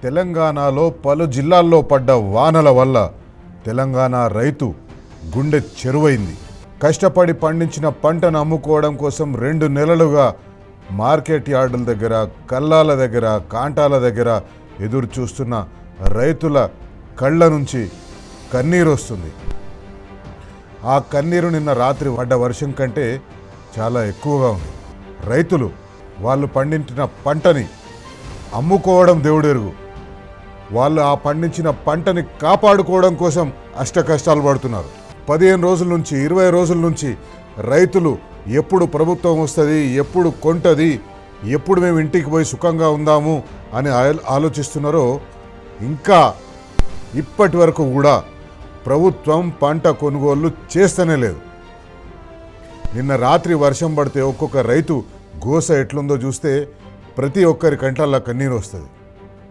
తెలంగాణలో పలు జిల్లాల్లో పడ్డ వానల వల్ల తెలంగాణ రైతు గుండె చెరువైంది. కష్టపడి పండించిన పంటను అమ్ముకోవడం కోసం 2 నెలలుగా మార్కెట్ యార్డుల దగ్గర, కల్లాల దగ్గర, కాంటాల దగ్గర ఎదురు చూస్తున్న రైతుల కళ్ళ నుంచి కన్నీరు వస్తుంది. ఆ కన్నీరు నిన్న రాత్రి పడ్డ వర్షం కంటే చాలా ఎక్కువగా ఉంది. రైతులు వాళ్ళు పండించిన పంటని అమ్ముకోవడం దేవుడెరుగు, వాళ్ళు ఆ పండించిన పంటని కాపాడుకోవడం కోసం అష్ట కష్టాలు పడుతున్నారు. 15 రోజుల నుంచి 20 రోజుల నుంచి రైతులు ఎప్పుడు ప్రభుత్వం వస్తుంది, ఎప్పుడు కొంటది, ఎప్పుడు మేము ఇంటికి పోయి సుఖంగా ఉందాము అని ఆలోచిస్తున్నారో ఇంకా ఇప్పటి వరకు కూడా ప్రభుత్వం పంట కొనుగోళ్లు చేస్తూనే లేదు. నిన్న రాత్రి వర్షం పడితే ఒక్కొక్క రైతు గోస ఎట్లుందో చూస్తే ప్రతి ఒక్కరి కంటల్లో కన్నీరు వస్తుంది.